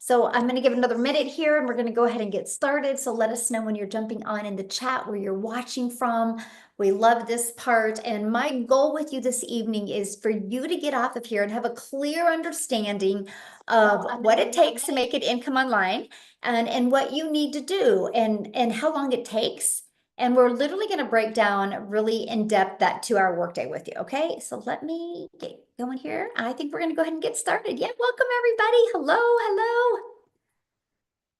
So I'm going to give another minute here and we're going to go ahead and get started. So let us know when you're jumping on in the chat where you're watching from. We love this part. And my goal with you this evening is for you to get off of here and have a clear understanding of what it takes to make an income online and what you need to do and how long it takes. And we're literally going to break down really in depth that 2-hour workday with you. Okay, so let me get going here. I think we're going to go ahead and get started. Yeah, welcome everybody. Hello, hello.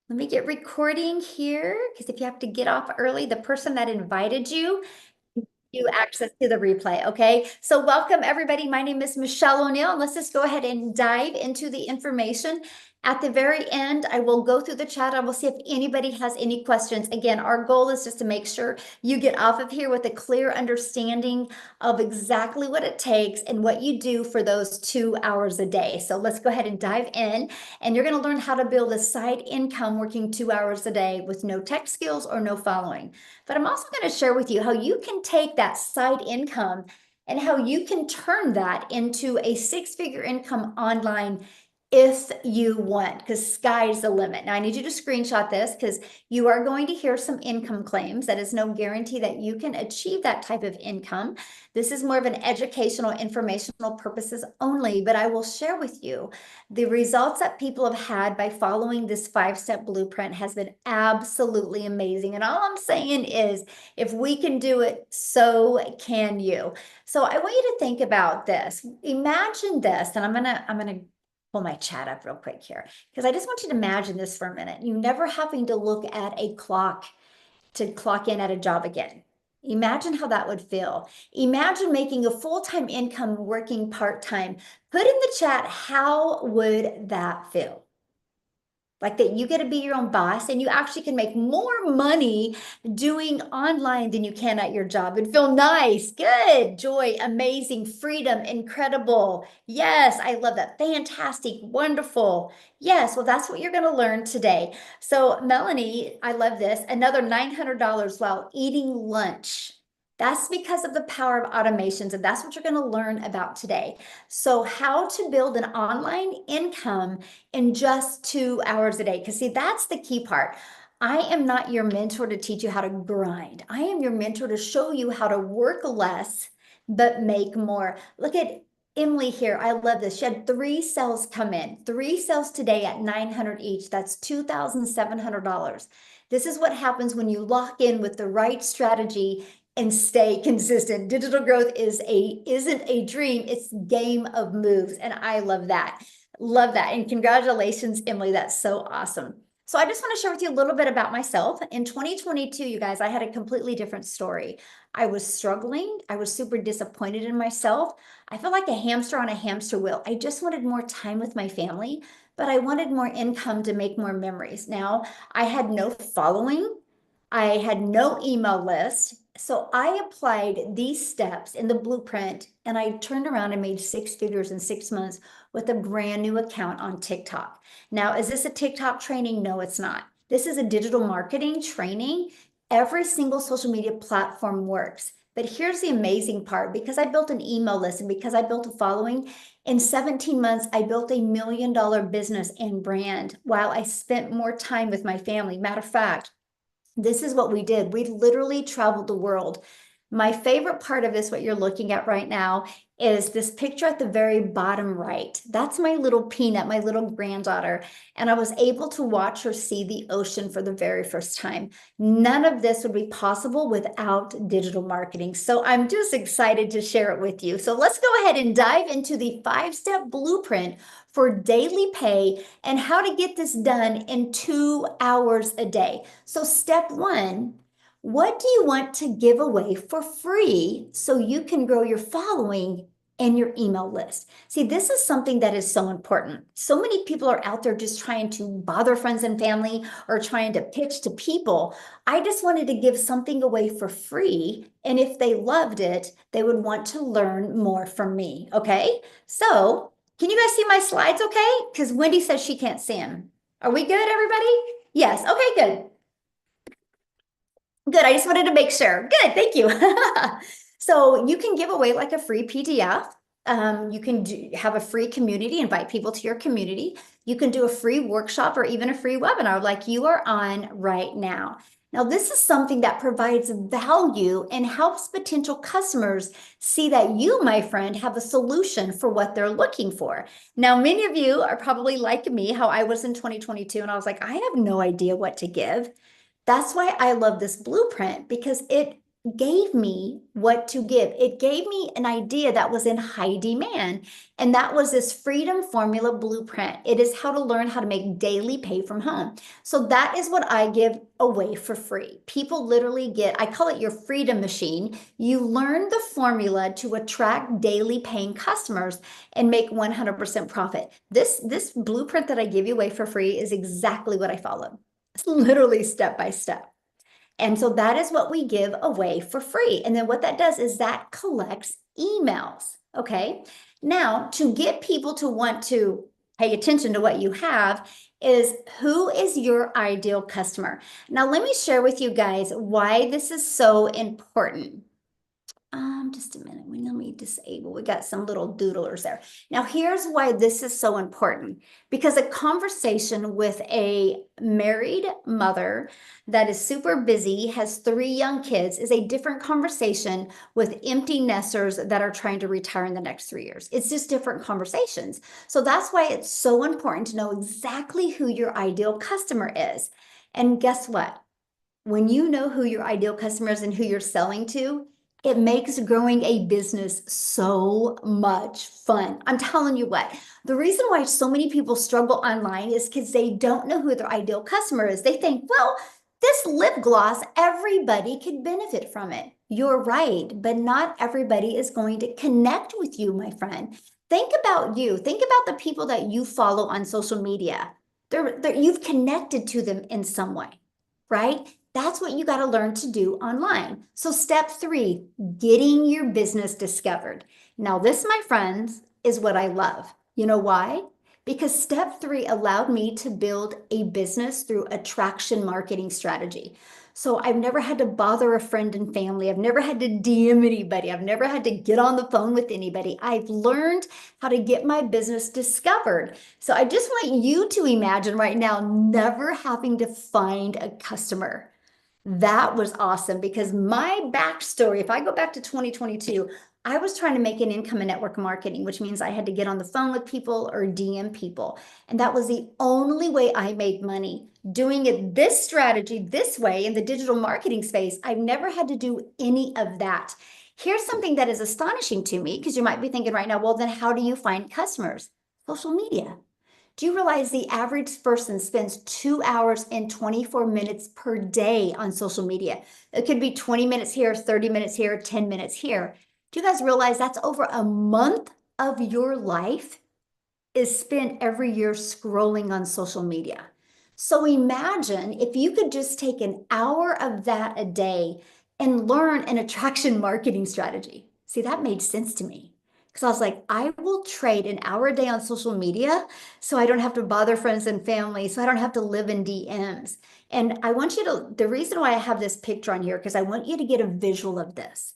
Let me get recording here because if you have to get off early, the person that invited you access to the replay. Okay, so welcome everybody. My name is Michelle O'Neill, and let's just go ahead and dive into the information. At the very end, I will go through the chat. I will see if anybody has any questions. Again, our goal is just to make sure you get off of here with a clear understanding of exactly what it takes and what you do for those 2 hours a day. So let's go ahead and dive in, and you're going to learn how to build a side income working 2 hours a day with no tech skills or no following. But I'm also going to share with you how you can take that side income and how you can turn that into a 6-figure income online if you want, because sky's the limit. Now I need you to screenshot this because you are going to hear some income claims. That is no guarantee that you can achieve that type of income. This is more of an educational, informational purposes only, but I will share with you the results that people have had by following this 5-step blueprint has been absolutely amazing. And all I'm saying is, if we can do it, so can you. So I want you to think about this. Imagine this, and I'm gonna pull my chat up real quick here because I just want you to imagine this for a minute. You never having to look at a clock to clock in at a job again. Imagine how that would feel. Imagine making a full-time income working part-time. Put in the chat, how would that feel? Like that you get to be your own boss and you actually can make more money doing online than you can at your job and feel nice, good, joy, amazing, freedom, incredible. Yes, I love that. Fantastic, wonderful. Yes, well, that's what you're going to learn today. So Melanie, I love this. Another $900 while eating lunch. That's because of the power of automations, and that's what you're going to learn about today. So how to build an online income in just 2 hours a day. Because see, that's the key part. I am not your mentor to teach you how to grind. I am your mentor to show you how to work less, but make more. Look at Emily here. I love this. She had 3 sales come in, 3 sales today at $900 each. That's $2,700. This is what happens when you lock in with the right strategy and stay consistent. Digital growth isn't a dream, it's game of moves. And I love that. Love that. And congratulations, Emily. That's so awesome. So I just want to share with you a little bit about myself. In 2022, you guys, I had a completely different story. I was struggling. I was super disappointed in myself. I felt like a hamster on a hamster wheel. I just wanted more time with my family, but I wanted more income to make more memories. Now, I had no following. I had no email list. So I applied these steps in the blueprint and I turned around and made 6 figures in 6 months with a brand new account on TikTok. Now, is this a TikTok training? No, it's not. This is a digital marketing training. Every single social media platform works. But here's the amazing part, because I built an email list and because I built a following, in 17 months, I built $1 million business and brand while I spent more time with my family. Matter of fact, this is what we did. We literally traveled the world. My favorite part of this, what you're looking at right now, is this picture at the very bottom right. That's my little Peanut, my little granddaughter. And I was able to watch her see the ocean for the very first time. None of this would be possible without digital marketing. So I'm just excited to share it with you. So let's go ahead and dive into the 5-step blueprint for daily pay and how to get this done in 2 hours a day. So step 1, what do you want to give away for free so you can grow your following and your email list? See, this is something that is so important. So many people are out there just trying to bother friends and family or trying to pitch to people. I just wanted to give something away for free. And if they loved it, they would want to learn more from me. Okay, so can you guys see my slides okay? Because Wendy says she can't see them. Are we good, everybody? Yes, okay, good. Good, I just wanted to make sure. Good, thank you. So you can give away like a free PDF. You can have a free community, invite people to your community. You can do a free workshop or even a free webinar like you are on right now. Now, this is something that provides value and helps potential customers see that you, my friend, have a solution for what they're looking for. Now, many of you are probably like me, how I was in 2022, and I was like, I have no idea what to give. That's why I love this blueprint, because it gave me what to give. It gave me an idea that was in high demand, and that was this Freedom Formula blueprint. It is how to learn how to make daily pay from home. So that is what I give away for free. People literally get, I call it your freedom machine. You learn the formula to attract daily paying customers and make 100% profit. This blueprint that I give you away for free is exactly what I follow. It's literally step by step. And so that is what we give away for free. And then what that does is that collects emails. Okay. Now, to get people to want to pay attention to what you have is, who is your ideal customer? Now, let me share with you guys why this is so important. Just a minute. Let me disable. We got some little doodlers there. Now, here's why this is so important. Because a conversation with a married mother that is super busy, has 3 young kids, is a different conversation with empty nesters that are trying to retire in the next 3 years. It's just different conversations. So that's why it's so important to know exactly who your ideal customer is. And guess what? When you know who your ideal customer is and who you're selling to, it makes growing a business so much fun. I'm telling you what, the reason why so many people struggle online is because they don't know who their ideal customer is. They think, well, this lip gloss, everybody could benefit from it. You're right, but not everybody is going to connect with you, my friend. Think about you. Think about the people that you follow on social media. You've connected to them in some way, right? That's what you got to learn to do online. So step 3, getting your business discovered. Now, this, my friends, is what I love. You know why? Because step 3 allowed me to build a business through attraction marketing strategy. So I've never had to bother a friend and family. I've never had to DM anybody. I've never had to get on the phone with anybody. I've learned how to get my business discovered. So I just want you to imagine right now never having to find a customer. That was awesome, because my backstory, if I go back to 2022, I was trying to make an income in network marketing, which means I had to get on the phone with people or DM people. And that was the only way I made money. Doing it this strategy, this way in the digital marketing space, I've never had to do any of that. Here's something that is astonishing to me, because you might be thinking right now, well, then how do you find customers? Social media. Do you realize the average person spends 2 hours and 24 minutes per day on social media? It could be 20 minutes here, 30 minutes here, 10 minutes here. Do you guys realize that's over a month of your life is spent every year scrolling on social media? So imagine if you could just take an hour of that a day and learn an attraction marketing strategy. See, that made sense to me. Because I was like, I will trade an hour a day on social media so I don't have to bother friends and family, so I don't have to live in DMs. And I want you to, the reason why I have this picture on here, because I want you to get a visual of this.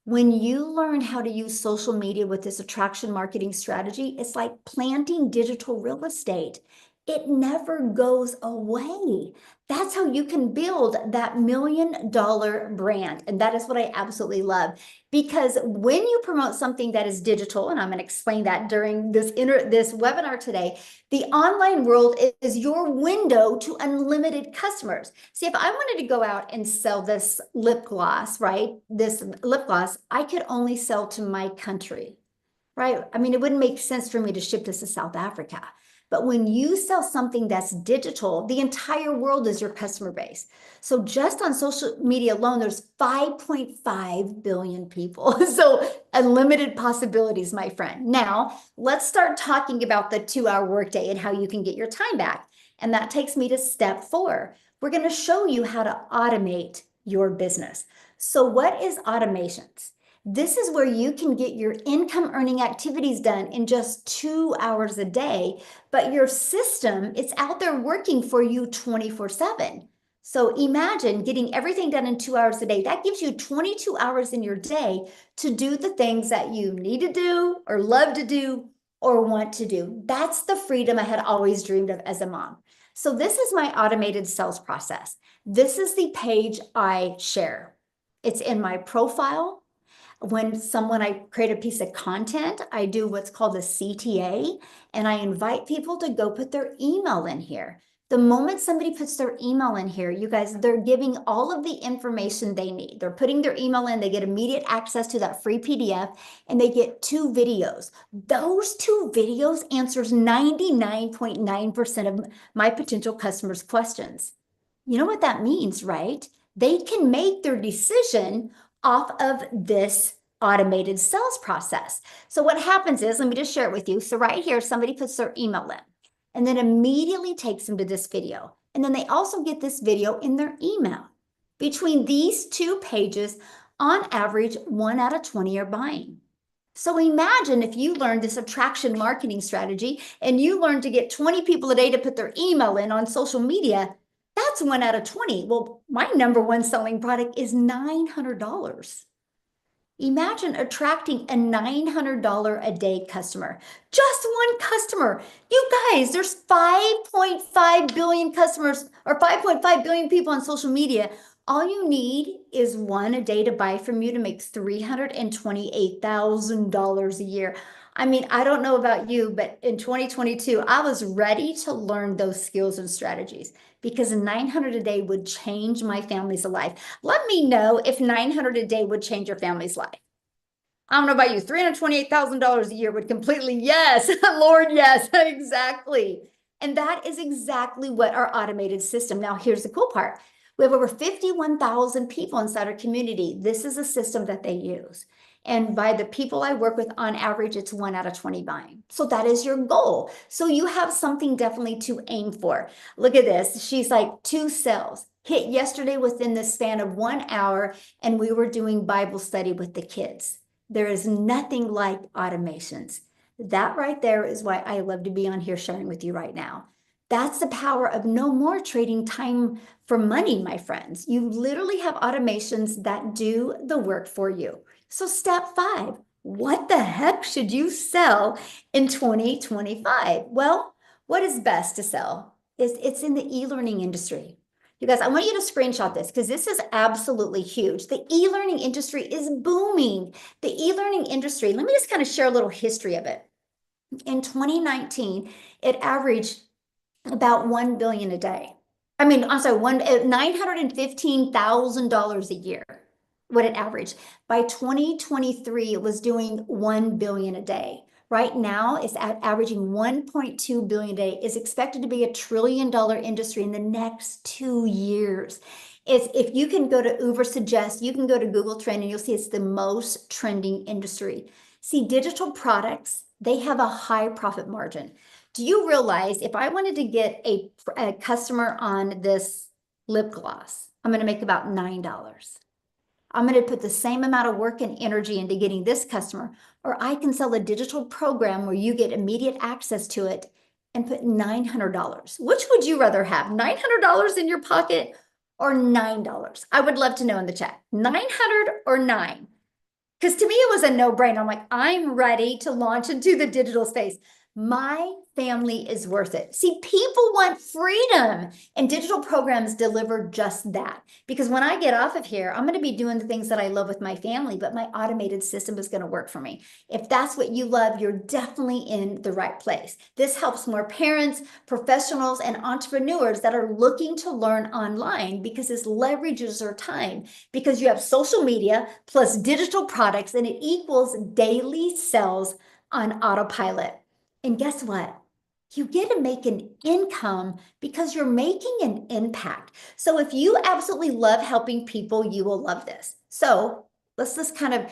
When you learn how to use social media with this attraction marketing strategy, it's like planting digital real estate. It never goes away. That's how you can build that $1 million brand. And that is what I absolutely love. Because when you promote something that is digital, and I'm going to explain that during this webinar today, the online world is your window to unlimited customers. See, if I wanted to go out and sell this lip gloss, right? This lip gloss, I could only sell to my country, right? I mean, it wouldn't make sense for me to ship this to South Africa. But when you sell something that's digital, the entire world is your customer base. So just on social media alone, there's 5.5 billion people. So unlimited possibilities, my friend. Now, let's start talking about the 2-hour workday and how you can get your time back. And that takes me to step 4. We're going to show you how to automate your business. So what is automations? This is where you can get your income earning activities done in just 2 hours a day, but your system, it's out there working for you 24/7. So imagine getting everything done in 2 hours a day. That gives you 22 hours in your day to do the things that you need to do or love to do, or want to do. That's the freedom I had always dreamed of as a mom. So this is my automated sales process. This is the page I share. It's in my profile. When I create a piece of content, I do what's called a CTA, and I invite people to go put their email in here. The moment somebody puts their email in here, you guys, they're giving all of the information they need. They're putting their email in, they get immediate access to that free PDF, and they get 2 videos. Those 2 videos answers 99.9% of my potential customers' questions. You know what that means, right? They can make their decision off of this automated sales process. So what happens is, let me just share it with you. So right here, somebody puts their email in and then immediately takes them to this video. And then they also get this video in their email. Between these 2 pages, on average, 1 out of 20 are buying. So imagine if you learned this attraction marketing strategy and you learned to get 20 people a day to put their email in on social media. That's 1 out of 20. Well, my number 1 selling product is $900. Imagine attracting a $900 a day customer. Just 1 customer. You guys, there's 5.5 billion customers or 5.5 billion people on social media. All you need is 1 a day to buy from you to make $328,000 a year. I mean, I don't know about you, but in 2022, I was ready to learn those skills and strategies because 900 a day would change my family's life. Let me know if 900 a day would change your family's life. I don't know about you, $328,000 a year would completely, yes, Lord, yes, exactly. And that is exactly what our automated system. Now, here's the cool part. We have over 51,000 people inside our community. This is a system that they use. And by the people I work with, on average, it's 1 out of 20 buying. So that is your goal. So you have something definitely to aim for. Look at this. She's like 2 sales hit yesterday within the span of 1 hour, and we were doing Bible study with the kids. There is nothing like automations. That right there is why I love to be on here sharing with you right now. That's the power of no more trading time for money, my friends. You literally have automations that do the work for you. So step 5, what the heck should you sell in 2025? Well, what is best to sell? It's in the e-learning industry. You guys, I want you to screenshot this because this is absolutely huge. The e-learning industry is booming. The e-learning industry, let me just kind of share a little history of it. In 2019, it averaged about $1 billion a day. I mean, I'm sorry, $915,000 a year, what it averaged. By 2023, it was doing $1 billion a day. Right now, it's averaging 1.2 billion a day. Is expected to be a $1 trillion industry in the next 2 years. If you can go to Ubersuggest, you can go to Google Trend, and you'll see it's the most trending industry. See, digital products, they have a high profit margin. Do you realize if I wanted to get a customer on this lip gloss, I'm going to make about $9. I'm going to put the same amount of work and energy into getting this customer, or I can sell a digital program where you get immediate access to it and put $900. Which would you rather have, $900 in your pocket or $9? I would love to know in the chat, 900 or 9? Because to me, it was a no-brainer. I'm like, I'm ready to launch into the digital space. My family is worth it. See, people want freedom, and digital programs deliver just that. Because when I get off of here, I'm going to be doing the things that I love with my family, but my automated system is going to work for me. If that's what you love, you're definitely in the right place. This helps more parents, professionals, and entrepreneurs that are looking to learn online because this leverages their time. Because you have social media plus digital products, and it equals daily sales on autopilot. And guess what? You get to make an income because you're making an impact. So if you absolutely love helping people, you will love this. So let's just kind of,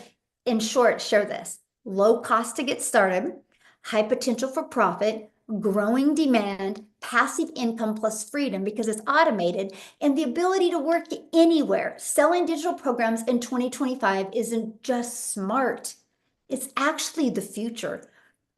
in short, share this. Low cost to get started, high potential for profit, growing demand, passive income plus freedom because it's automated, and the ability to work anywhere. Selling digital programs in 2025 isn't just smart. It's actually the future.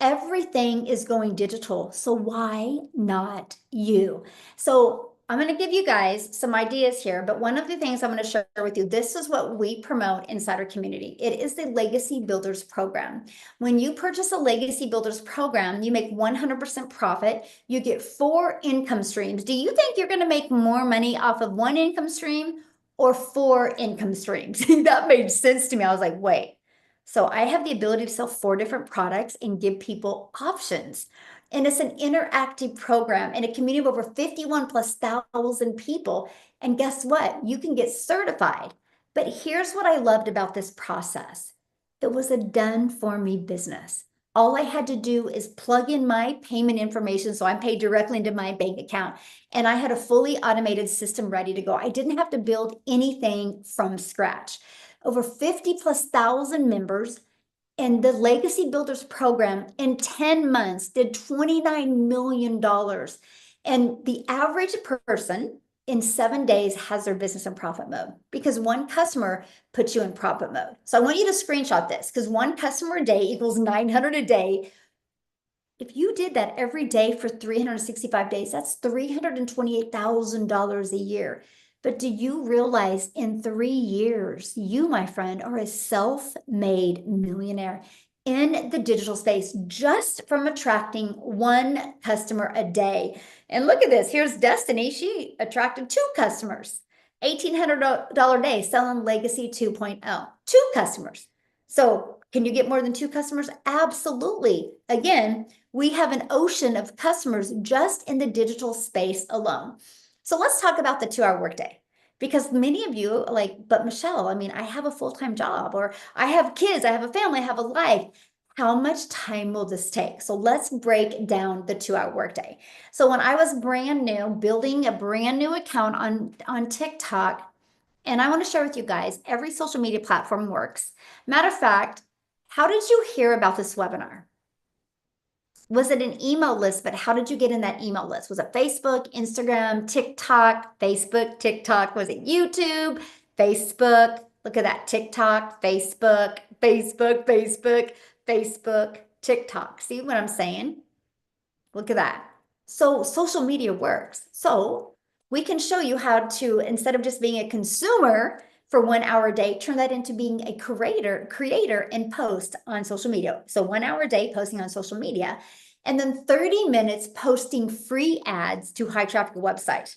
Everything is going digital, so why not you? So I'm going to give you guys some ideas here, but one of the things I'm going to share with you, this is what we promote inside our community. It is the Legacy Builders Program. When you purchase a Legacy Builders Program, you make 100% profit. You get 4 income streams. Do you think you're going to make more money off of 1 income stream or 4 income streams? That made sense to me. I was like, wait. So I have the ability to sell 4 different products and give people options. And it's an interactive program in a community of over 51 plus thousand people. And guess what? You can get certified. But here's what I loved about this process. It was a done for me business. All I had to do is plug in my payment information. So I'm paid directly into my bank account. And I had a fully automated system ready to go. I didn't have to build anything from scratch. Over 50 plus thousand members. And the Legacy Builders program in 10 months did $29 million. And the average person in 7 days has their business in profit mode because one customer puts you in profit mode. So I want you to screenshot this because one customer a day equals 900 a day. If you did that every day for 365 days, that's $328,000 a year. But do you realize in 3 years, you, my friend, are a self-made millionaire in the digital space just from attracting 1 customer a day? And look at this. Here's Destiny. She attracted 2 customers, $1,800 a day selling Legacy 2.0, 2 customers. So can you get more than 2 customers? Absolutely. Again, we have an ocean of customers just in the digital space alone. So let's talk about the 2-hour workday. Because many of you are like, but Michelle, I mean, I have a full-time job, or I have kids, I have a family, I have a life. How much time will this take? So let's break down the 2-hour workday. So when I was brand new, building a brand new account on TikTok, and I want to share with you guys, every social media platform works. Matter of fact, how did you hear about this webinar? Was it an email list? But how did you get in that email list? Was it Facebook, Instagram, TikTok, Facebook, TikTok? Was it YouTube, Facebook? Look at that, TikTok, Facebook, Facebook, Facebook, Facebook, TikTok. See what I'm saying? Look at that. So social media works. So we can show you how to, instead of just being a consumer for 1 hour a day, turn that into being a creator and post on social media. So 1 hour a day posting on social media, and then 30 minutes posting free ads to high traffic websites.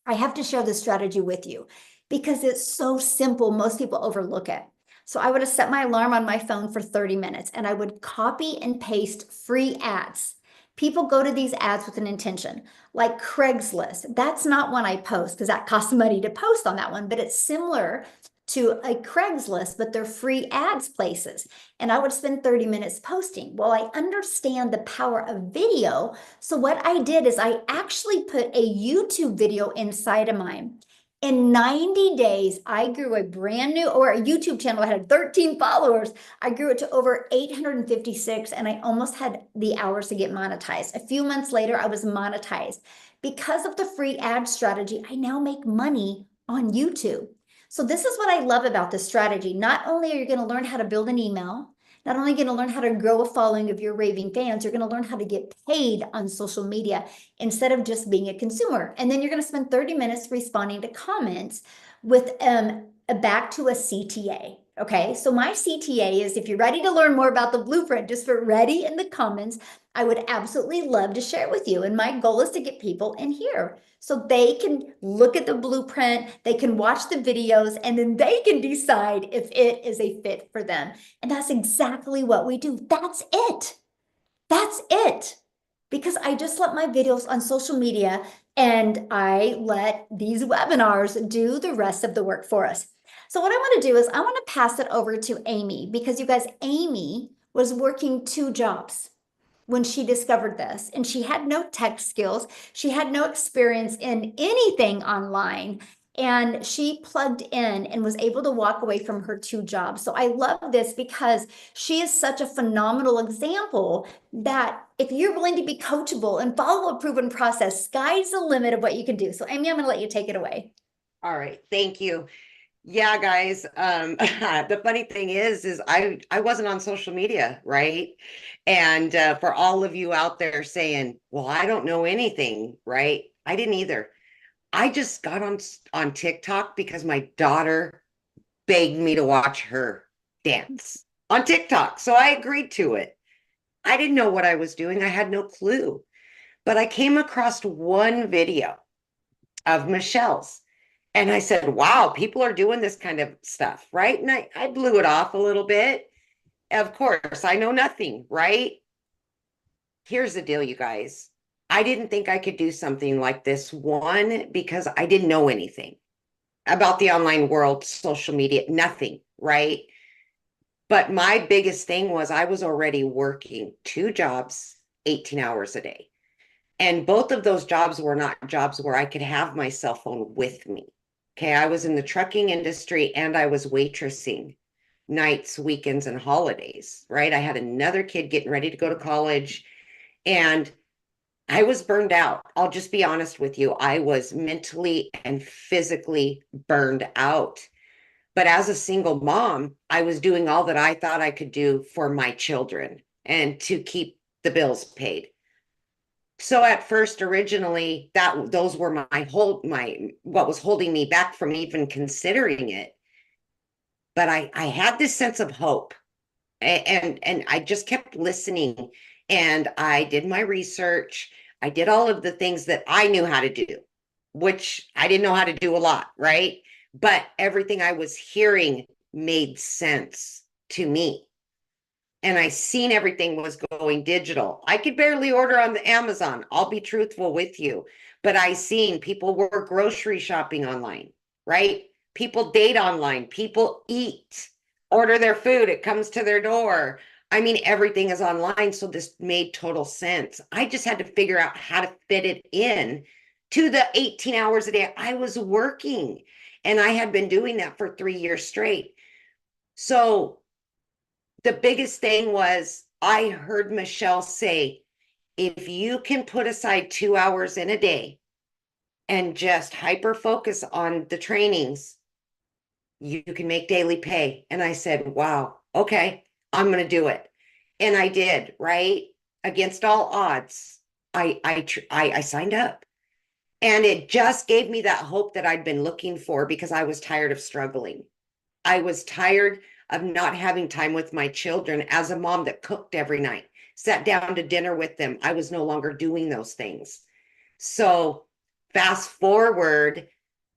I have to share this strategy with you because it's so simple. Most people overlook it. So I would have set my alarm on my phone for 30 minutes and I would copy and paste free ads. People go to these ads with an intention, like Craigslist. That's not one I post because that costs money to post on that one, but it's similar to a Craigslist, but they're free ads places. And I would spend 30 minutes posting. Well, I understand the power of video. So what I did is I actually put a YouTube video inside of mine. In 90 days, I grew a brand new, or a YouTube channel that had 13 followers. I grew it to over 856, and I almost had the hours to get monetized. A few months later, I was monetized. Because of the free ad strategy, I now make money on YouTube. So this is what I love about this strategy. Not only are you going to learn how to build an email, not only going to learn how to grow a following of your raving fans, you're going to learn how to get paid on social media instead of just being a consumer. And then you're going to spend 30 minutes responding to comments with back to a CTA. Okay, so my CTA is, if you're ready to learn more about the blueprint, just put ready in the comments. I would absolutely love to share it with you. And my goal is to get people in here so they can look at the blueprint, they can watch the videos, and then they can decide if it is a fit for them. And that's exactly what we do. That's it. That's it. Because I just let my videos on social media and I let these webinars do the rest of the work for us. So what I want to do is I want to pass it over to Amy, because you guys, Amy was working 2 jobs when she discovered this, and she had no tech skills. She had no experience in anything online. And she plugged in and was able to walk away from her 2 jobs. So I love this because she is such a phenomenal example that if you're willing to be coachable and follow a proven process, sky's the limit of what you can do. So Amy, I'm going to let you take it away. All right. Thank you. Yeah, guys. The funny thing is I wasn't on social media, right? And for all of you out there saying, well, I don't know anything, right? I didn't either. I just got on TikTok because my daughter begged me to watch her dance on TikTok. So I agreed to it. I didn't know what I was doing. I had no clue. But I came across one video of Michelle's. And I said, wow, people are doing this kind of stuff, right? And I blew it off a little bit. Of course, I know nothing, right? Here's the deal, you guys. I didn't think I could do something like this. One, because I didn't know anything about the online world, social media, nothing, right? But my biggest thing was I was already working two jobs, 18 hours a day. And both of those jobs were not jobs where I could have my cell phone with me. Okay. I was in the trucking industry and I was waitressing nights, weekends, and holidays, right? I had another kid getting ready to go to college and I was burned out. I'll just be honest with you. I was mentally and physically burned out. But as a single mom, I was doing all that I thought I could do for my children and to keep the bills paid. So at first, originally, that those were my what was holding me back from even considering it. But I had this sense of hope, and I just kept listening, and I did my research. I did all of the things that I knew how to do, which I didn't know how to do a lot, right? But everything I was hearing made sense to me. And I seen everything was going digital. I could barely order on the Amazon. I'll be truthful with you, but I seen people were grocery shopping online, right? People date online, people eat, order their food, it comes to their door. I mean, everything is online. So this made total sense. I just had to figure out how to fit it in to the 18 hours a day I was working. And I had been doing that for 3 years straight. So the biggest thing was I heard Michelle say, if you can put aside 2 hours in a day and just hyper focus on the trainings, you can make daily pay. And I said, wow, okay, I'm going to do it. And I did, right? Against all odds, I signed up. And it just gave me that hope that I'd been looking for because I was tired of struggling. I was tired of not having time with my children as a mom that cooked every night, sat down to dinner with them. I was no longer doing those things. So fast forward,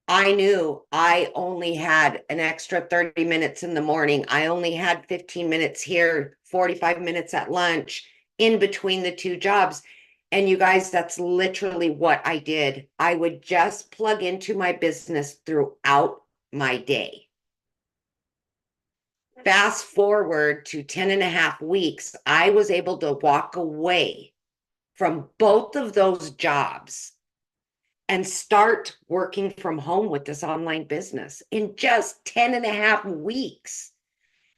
I knew I only had an extra 30 minutes in the morning. I only had 15 minutes here, 45 minutes at lunch in between the two jobs. And you guys, that's literally what I did. I would just plug into my business throughout my day. Fast forward to 10 and a half weeks, I was able to walk away from both of those jobs and start working from home with this online business in just 10 and a half weeks.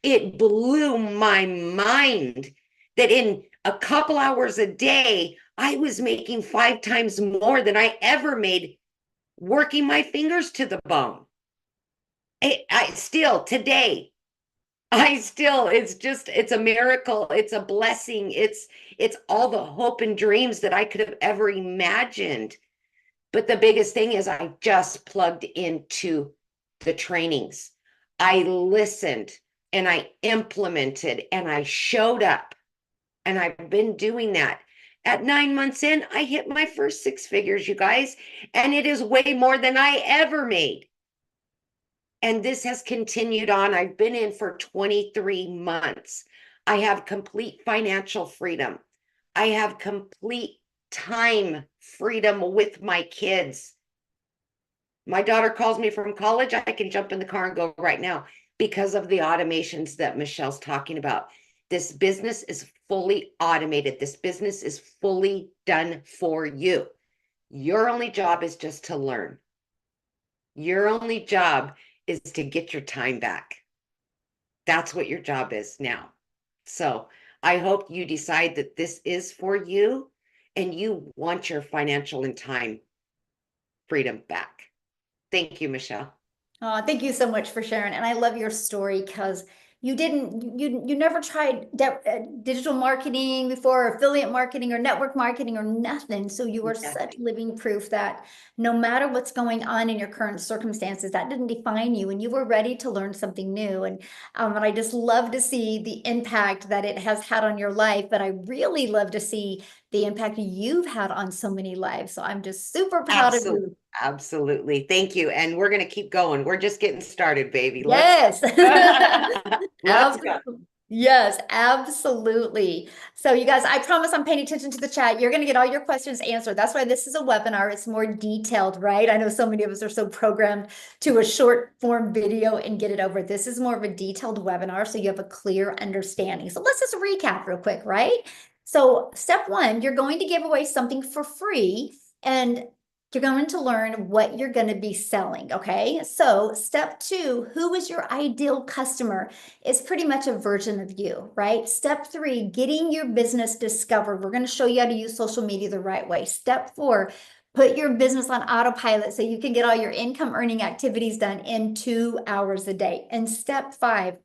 It blew my mind that in a couple hours a day, I was making 5 times more than I ever made working my fingers to the bone. I still today, it's a miracle. It's a blessing. It's all the hope and dreams that I could have ever imagined. But the biggest thing is I just plugged into the trainings. I listened and I implemented and I showed up. And I've been doing that. At 9 months in, I hit my first 6 figures, you guys, and it is way more than I ever made. And this has continued on. I've been in for 23 months. I have complete financial freedom. I have complete time freedom with my kids. My daughter calls me from college. I can jump in the car and go right now because of the automations that Michelle's talking about. This business is fully automated. This business is fully done for you. Your only job is just to learn. Your only job is to get your time back. That's what your job is now. So I hope you decide that this is for you and you want your financial and time freedom back. Thank you, Michelle. Oh, thank you so much for sharing. And I love your story because you never tried digital marketing before, or affiliate marketing or network marketing or nothing. So you are such Nothing. living proof that no matter what's going on in your current circumstances, that didn't define you, and you were ready to learn something new. And I just love to see the impact that it has had on your life, but I really love to see the impact you've had on so many lives. So I'm just super proud of Absolutely. you. Absolutely. Thank you. And we're going to keep going. We're just getting started, baby. Let's Yes. let's go. Absolutely. Yes, absolutely. So you guys, I promise I'm paying attention to the chat. You're going to get all your questions answered. That's why this is a webinar. It's more detailed, right? I know so many of us are so programmed to a short form video and get it over. This is more of a detailed webinar, so you have a clear understanding. So let's just recap real quick, right? So step one, you're going to give away something for free, and you're going to learn what you're going to be selling, okay? So step two, who is your ideal customer? Is pretty much a version of you, right? Step three, getting your business discovered. We're going to show you how to use social media the right way. Step four, put your business on autopilot so you can get all your income earning activities done in 2 hours a day. And step five,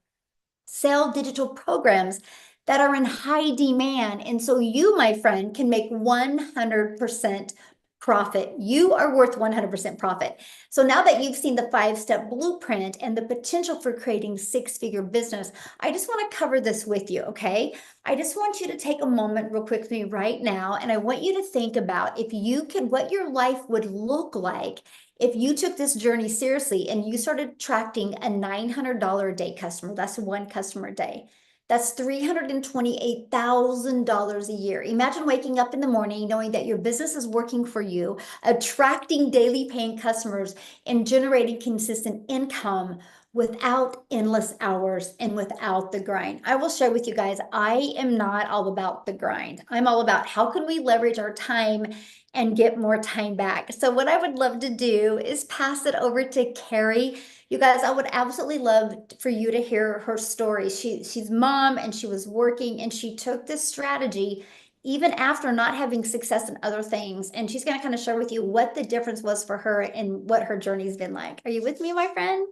sell digital programs that are in high demand. And so you, my friend, can make 100% profit. You are worth 100% profit. So now that you've seen the 5-step blueprint and the potential for creating six-figure business, I just want to cover this with you, okay? I just want you to take a moment real quick with me right now, and I want you to think about if you could, what your life would look like if you took this journey seriously and you started attracting a $900 a day customer. That's one customer a day. That's $328,000 a year. Imagine waking up in the morning knowing that your business is working for you, attracting daily paying customers, and generating consistent income without endless hours and without the grind. I will share with you guys, I am not all about the grind. I'm all about how can we leverage our time and get more time back. So what I would love to do is pass it over to Carrie. You guys, I would absolutely love for you to hear her story. She's mom, and she was working, and she took this strategy even after not having success in other things. And she's going to kind of share with you what the difference was for her and what her journey's been like. Are you with me, my friend?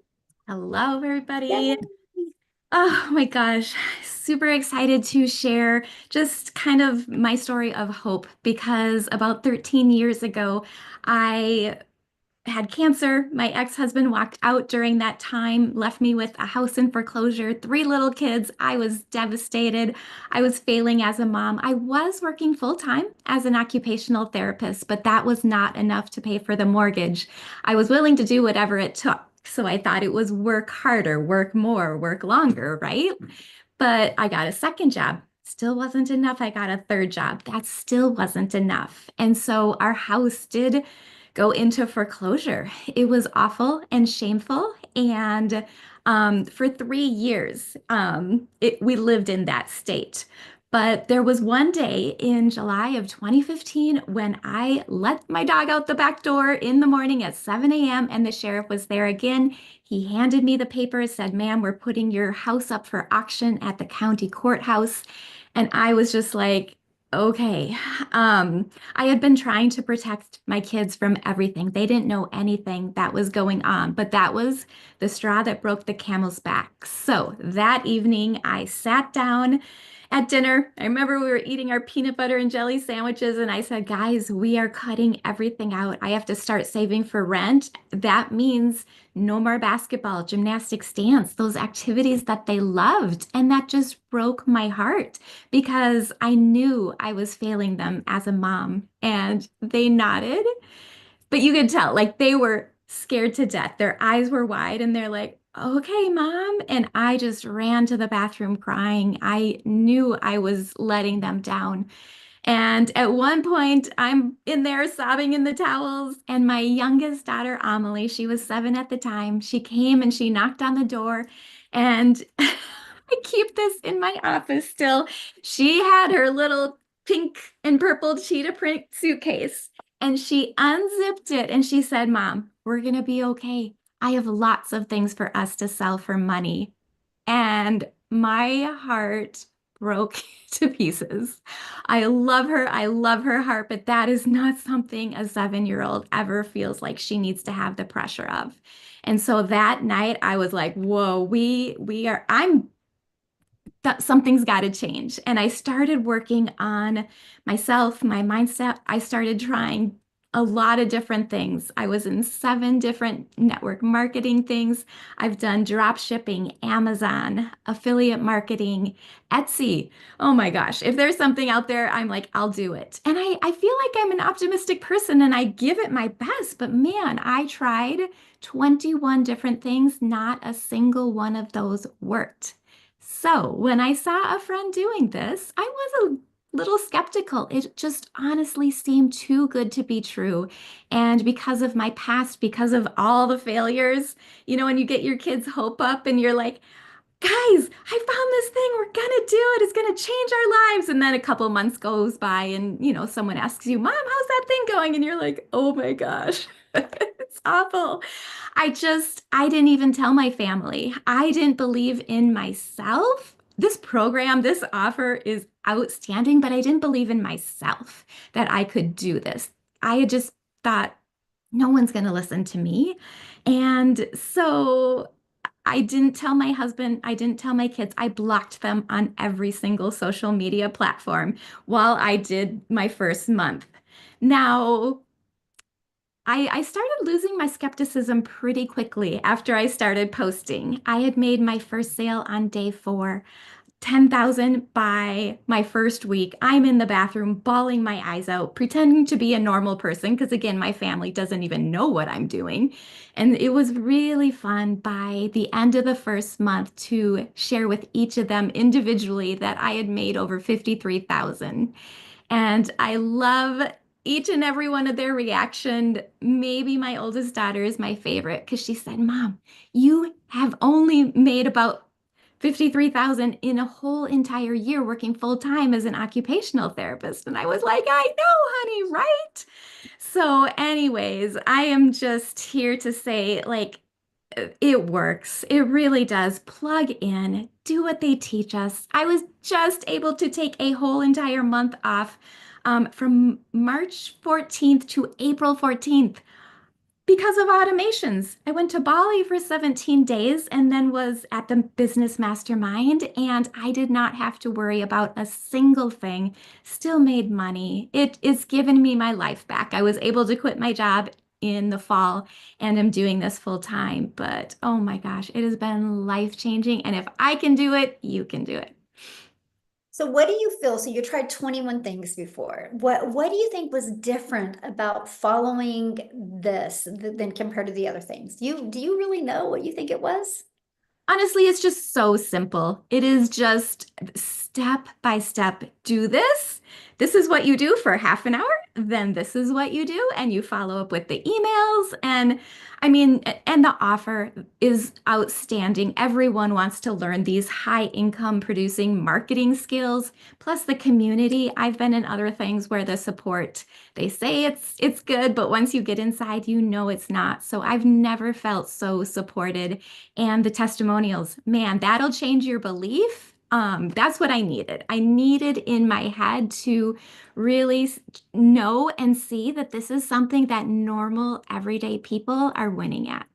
Hello, Yeah. everybody. Oh my gosh, super excited to share just kind of my story of hope because about 13 years ago, I had cancer. My ex-husband walked out during that time, left me with a house in foreclosure, three little kids. I was devastated. I was failing as a mom. I was working full-time as an occupational therapist, but that was not enough to pay for the mortgage. I was willing to do whatever it took. So I thought it was work harder, work more, work longer, right? But I got a second job. Still wasn't enough. I got a third job. That still wasn't enough. And so our house did go into foreclosure. It was awful and shameful. And for 3 years, we lived in that state. But there was one day in July of 2015 when I let my dog out the back door in the morning at 7 a.m. and the sheriff was there again. He handed me the papers, said, "Ma'am, we're putting your house up for auction at the county courthouse." And I was just like, okay. I had been trying to protect my kids from everything. They didn't know anything that was going on, but that was the straw that broke the camel's back. So that evening, I sat down at dinner. I remember we were eating our peanut butter and jelly sandwiches, and I said, "Guys, we are cutting everything out. I have to start saving for rent. That means no more basketball, gymnastics, dance, those activities that they loved." And that just broke my heart because I knew I was failing them as a mom. And they nodded, but you could tell like they were scared to death. Their eyes were wide and they're like, "Okay, mom." And I just ran to the bathroom crying. I knew I was letting them down. And at one point, I'm in there sobbing in the towels. And my youngest daughter, Amelie, she was 7 at the time, she came and she knocked on the door. And I keep this in my office still. She had her little pink and purple cheetah print suitcase and she unzipped it and she said, "Mom, we're going to be okay. I have lots of things for us to sell for money." And my heart broke to pieces. I love her. I love her heart, but that is not something a 7-year-old ever feels like she needs to have the pressure of. And so that night I was like, whoa, I'm that something's got to change. And I started working on myself, my mindset. I started trying a lot of different things. I was in 7 different network marketing things. I've done drop shipping, Amazon, affiliate marketing, Etsy. Oh my gosh, if there's something out there, I'm like, I'll do it. And I feel like I'm an optimistic person and I give it my best. But man, I tried 21 different things. Not a single one of those worked. So when I saw a friend doing this, I was a little skeptical. It just honestly seemed too good to be true. And because of my past, because of all the failures, when you get your kids' hope up and you're like, guys, I found this thing. We're gonna do it. It's gonna change our lives. And then a couple months goes by and, someone asks you, Mom, how's that thing going? And you're like, oh my gosh, it's awful. I didn't even tell my family. I didn't believe in myself. This program, this offer is outstanding, but I didn't believe in myself that I could do this. I had just thought, no one's going to listen to me. And so I didn't tell my husband, I didn't tell my kids. I blocked them on every single social media platform while I did my first month. Now, I started losing my skepticism pretty quickly after I started posting. I had made my first sale on day 4, 10,000 by my first week. I'm in the bathroom bawling my eyes out, pretending to be a normal person because again, my family doesn't even know what I'm doing. And it was really fun by the end of the first month to share with each of them individually that I had made over 53,000. And I love each and every one of their reaction. Maybe my oldest daughter is my favorite because she said, Mom, you have only made about 53,000 in a whole entire year working full time as an occupational therapist. And I was like, I know, honey, right? So, anyways, I am just here to say, like, it works. It really does. Plug in, do what they teach us. I was just able to take a whole entire month off from March 14th to April 14th because of automations. I went to Bali for 17 days and then was at the business mastermind, and I did not have to worry about a single thing. Still made money. It's given me my life back. I was able to quit my job in the fall and am doing this full time. But oh my gosh, it has been life changing. And if I can do it, you can do it. So what do you feel? So you tried 21 things before. What do you think was different about following this than compared to the other things? Do you really know what you think it was? Honestly, it's just so simple. It is just step by step. Do this. This is what you do for half an hour. Then this is what you do. And you follow up with the emails. And I mean, and the offer is outstanding. Everyone wants to learn these high income producing marketing skills. Plus the community. I've been in other things where the support, they say it's good, but once you get inside, you know it's not. So I've never felt so supported, and the testimonials, man, that'll change your belief. That's what I needed. I needed in my head to really know and see that this is something that normal, everyday people are winning at.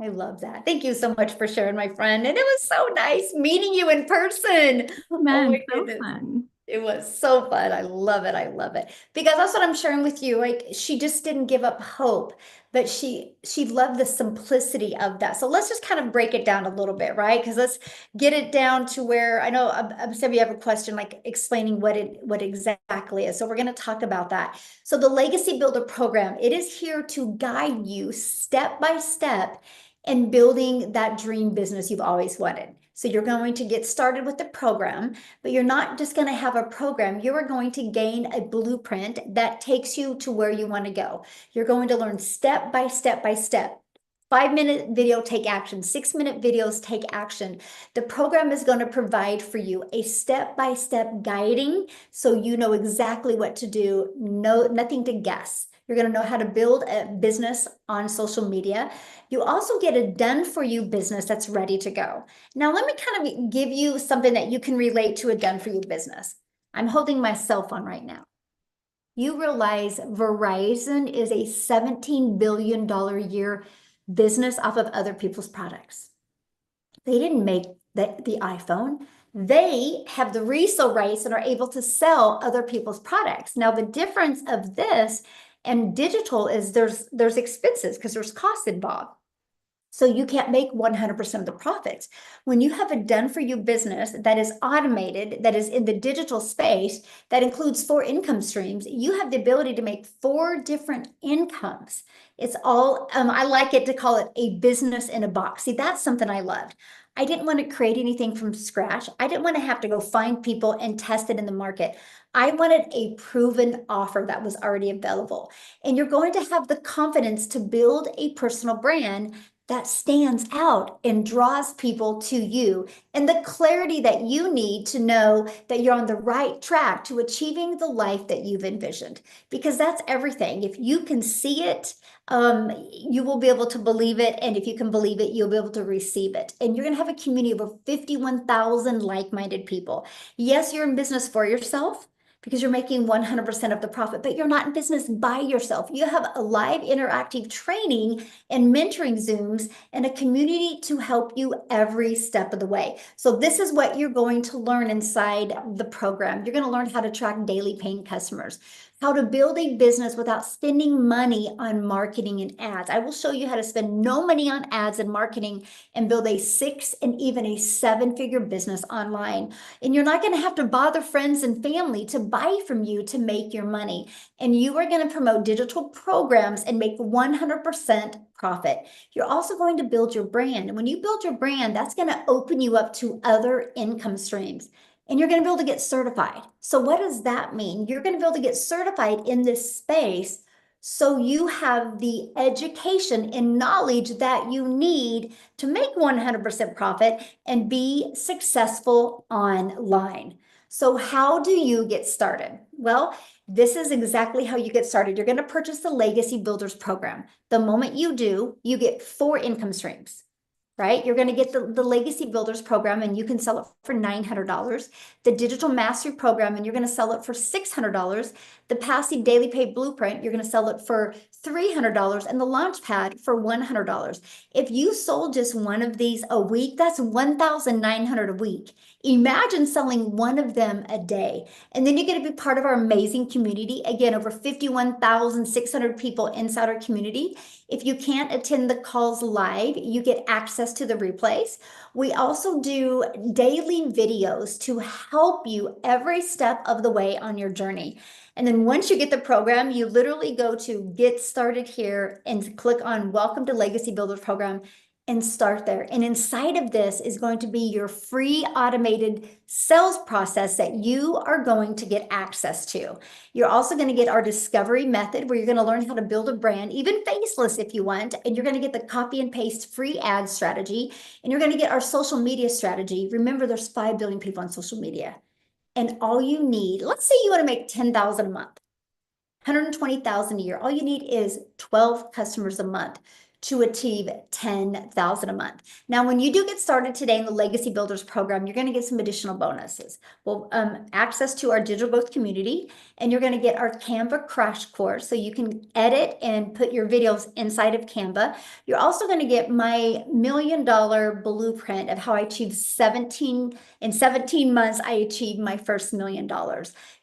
I love that. Thank you so much for sharing, my friend. And it was so nice meeting you in person. Oh Oh man, my so goodness. fun. It was so fun. I love it. I love it. Because that's what I'm sharing with you. Like she just didn't give up hope, but she loved the simplicity of that. So let's just kind of break it down a little bit, right? Because let's get it down to where I know some of you have a question like explaining what exactly is. So we're going to talk about that. So the Legacy Builder program, it is here to guide you step by step in building that dream business you've always wanted. So you're going to get started with the program, but you're not just going to have a program. You are going to gain a blueprint that takes you to where you want to go. You're going to learn step by step by step. 5-minute video, take action. 6-minute videos, take action. The program is going to provide for you a step-by-step guiding so you know exactly what to do, nothing to guess. You're going to know how to build a business on social media. You also get a done for you business that's ready to go. Now, let me kind of give you something that you can relate to a done for you business. I'm holding my cell phone right now. You realize Verizon is a $17 billion a year business off of other people's products. They didn't make the iPhone. they have the resale rights and are able to sell other people's products. Now, the difference of this and digital is there's expenses because there's costs involved. So you can't make 100% of the profits. When you have a done for you business that is automated, that is in the digital space, that includes 4 income streams, you have the ability to make 4 different incomes. It's all, I like it to call it a business in a box. See, that's something I loved. I didn't want to create anything from scratch. I didn't want to have to go find people and test it in the market. I wanted a proven offer that was already available. And you're going to have the confidence to build a personal brand that stands out and draws people to you, and the clarity that you need to know that you're on the right track to achieving the life that you've envisioned, because that's everything. If you can see it, you will be able to believe it, and if you can believe it, you'll be able to receive it. And you're going to have a community of over 51,000 like-minded people. Yes, you're in business for yourself, because you're making 100% of the profit, but you're not in business by yourself. You have a live interactive training and mentoring Zooms and a community to help you every step of the way. So this is what you're going to learn inside the program. You're going to learn how to track daily paying customers, how to build a business without spending money on marketing and ads. I will show you how to spend no money on ads and marketing and build a 6 and even a 7-figure business online. And you're not going to have to bother friends and family to buy from you to make your money. And you are going to promote digital programs and make 100% profit. You're also going to build your brand. And when you build your brand, that's going to open you up to other income streams. And you're going to be able to get certified. So what does that mean? You're going to be able to get certified in this space so you have the education and knowledge that you need to make 100% profit and be successful online. So how do you get started? Well, this is exactly how you get started. You're going to purchase the Legacy Builders program. The moment you do, you get 4 income streams. Right? You're going to get the Legacy Builders program, and you can sell it for $900. The Digital Mastery program, and you're going to sell it for $600. The Passive Daily Pay Blueprint, you're going to sell it for $300, and the Launchpad for $100. If you sold just one of these a week, that's $1,900 a week. Imagine selling one of them a day. And then you're going to be part of our amazing community. Again, over 51,600 people inside our community. If you can't attend the calls live, you get access to the replays. We also do daily videos to help you every step of the way on your journey. And then once you get the program, you literally go to Get Started Here and click on Welcome to Legacy Builders Program and start there. And inside of this is going to be your free automated sales process that you are going to get access to. You're also going to get our discovery method, where you're going to learn how to build a brand, even faceless if you want, and you're going to get the copy and paste free ad strategy, and you're going to get our social media strategy. Remember, there's 5 billion people on social media, and all you need, let's say you want to make 10,000 a month, 120,000 a year. All you need is 12 customers a month to achieve 10,000 a month. Now, when you do get started today in the Legacy Builders program, you're going to get some additional bonuses. Well, access to our digital growth community, and you're going to get our Canva crash course, so you can edit and put your videos inside of Canva. You're also going to get my $1 million blueprint of how I achieved 17 months, I achieved my first $1 million.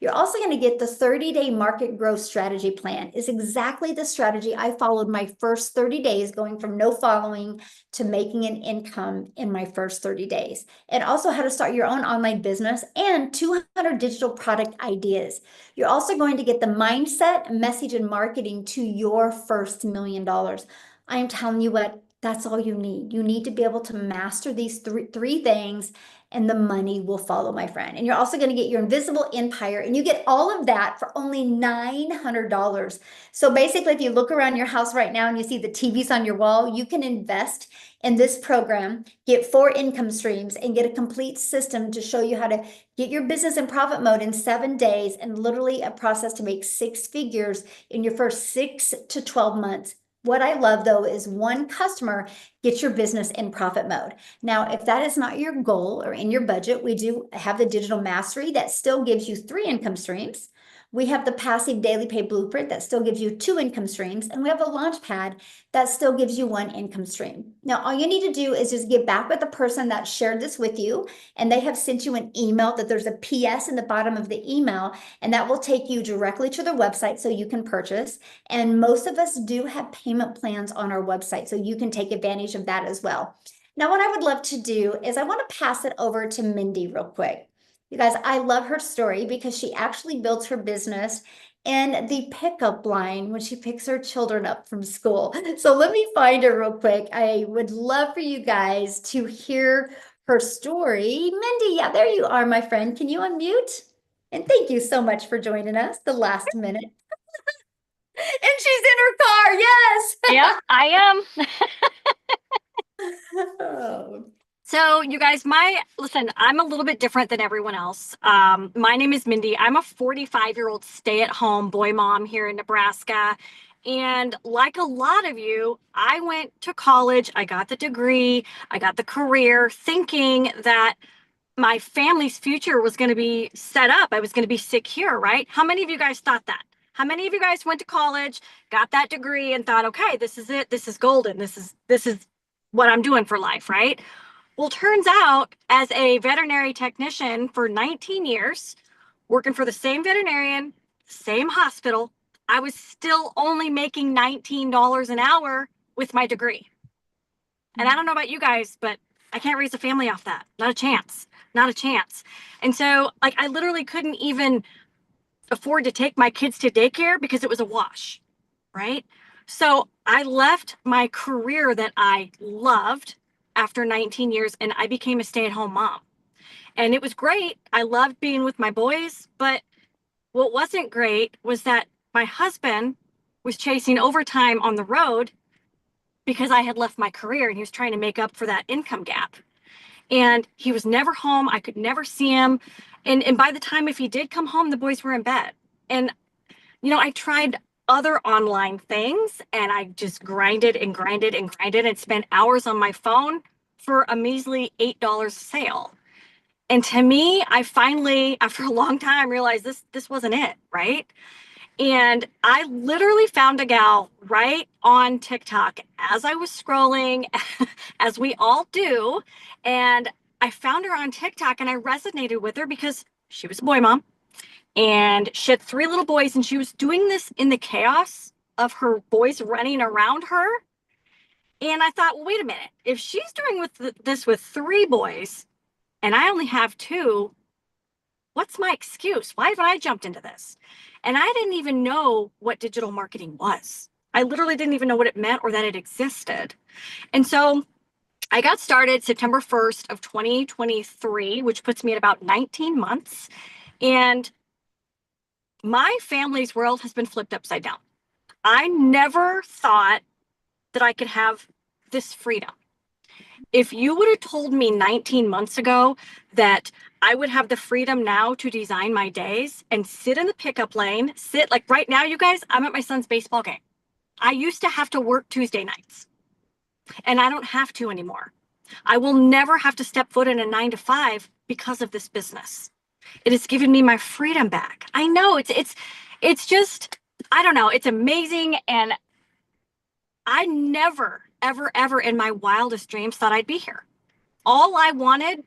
You're also going to get the 30-day market growth strategy plan. It's exactly the strategy I followed my first 30 days, going from no following to making an income in my first 30 days. And also how to start your own online business and 200 digital product ideas. You're also going to get the mindset, message, and marketing to your first $1 million. I'm telling you what, that's all you need. You need to be able to master these three things, and the money will follow, my friend. And you're also going to get your invisible empire, and you get all of that for only $900. So basically, if you look around your house right now and you see the TVs on your wall, you can invest in this program, get 4 income streams, and get a complete system to show you how to get your business in profit mode in 7 days, and literally a process to make 6 figures in your first 6 to 12 months. What I love, though, is one customer gets your business in profit mode. Now, if that is not your goal or in your budget, we do have the Digital Mastery that still gives you 3 income streams. We have the passive daily pay blueprint that still gives you 2 income streams, and we have a launch pad that still gives you 1 income stream. Now, all you need to do is just get back with the person that shared this with you, and they have sent you an email that there's a PS in the bottom of the email, and that will take you directly to their website so you can purchase. And most of us do have payment plans on our website, so you can take advantage of that as well. Now, what I would love to do is I want to pass it over to Mindy real quick. You guys, I love her story because she actually built her business in the pickup line when she picks her children up from school. So let me find her real quick. I would love for you guys to hear her story. Mindy, yeah, there you are, my friend. Can you unmute? And thank you so much for joining us the last minute. And she's in her car, yes. Yeah, I am. Oh. So you guys, listen, I'm a little bit different than everyone else. My name is Mindy. I'm a 45-year-old stay-at-home boy mom here in Nebraska. And like a lot of you, I went to college, I got the degree, I got the career, thinking that my family's future was going to be set up. I was going to be secure, right? How many of you guys thought that? How many of you guys went to college, got that degree and thought, okay, this is it. This is golden. This is what I'm doing for life, right? Well, turns out as a veterinary technician for 19 years, working for the same veterinarian, same hospital, I was still only making $19 an hour with my degree. And I don't know about you guys, but I can't raise a family off that. Not a chance. Not a chance. And so like I literally couldn't even afford to take my kids to daycare because it was a wash, right? So I left my career that I loved after 19 years and I became a stay-at-home mom. And it was great. I loved being with my boys, but what wasn't great was that my husband was chasing overtime on the road because I had left my career and he was trying to make up for that income gap. And he was never home. I could never see him. And by the time if he did come home, the boys were in bed. And, you know, I tried other online things and I just grinded and grinded and grinded and spent hours on my phone for a measly $8 sale. And to me, I finally, after a long time, realized this wasn't it, right? And I literally found a gal right on TikTok as I was scrolling, as we all do. And I found her on TikTok and I resonated with her because she was a boy mom and she had 3 little boys and she was doing this in the chaos of her boys running around her. And I thought, well, wait a minute, if she's doing this with 3 boys and I only have 2, what's my excuse? Why haven't I jumped into this? And I didn't even know what digital marketing was. I literally didn't even know what it meant or that it existed. And so I got started September 1st of 2023, which puts me at about 19 months. And my family's world has been flipped upside down. I never thought that I could have this freedom. If you would have told me 19 months ago that I would have the freedom now to design my days and sit in the pickup lane, like right now, you guys, I'm at my son's baseball game. I used to have to work Tuesday nights and I don't have to anymore. I will never have to step foot in a 9-to-5 because of this business. It has given me my freedom back. I know it's just, I don't know, it's amazing. And I never, ever, ever in my wildest dreams thought I'd be here. All I wanted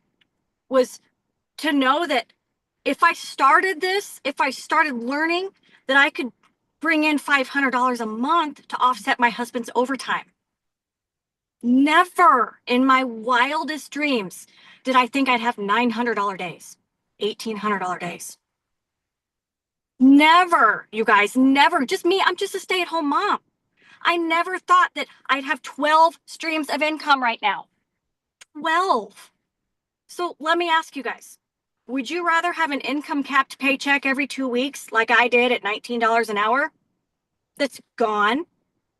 was to know that if I started learning, that I could bring in $500 a month to offset my husband's overtime. Never in my wildest dreams did I think I'd have $900 days, $1,800 days. Never, you guys, never. Just me, I'm just a stay-at-home mom. I never thought that I'd have 12 streams of income right now. 12. So let me ask you guys, would you rather have an income capped paycheck every 2 weeks like I did at $19 an hour that's gone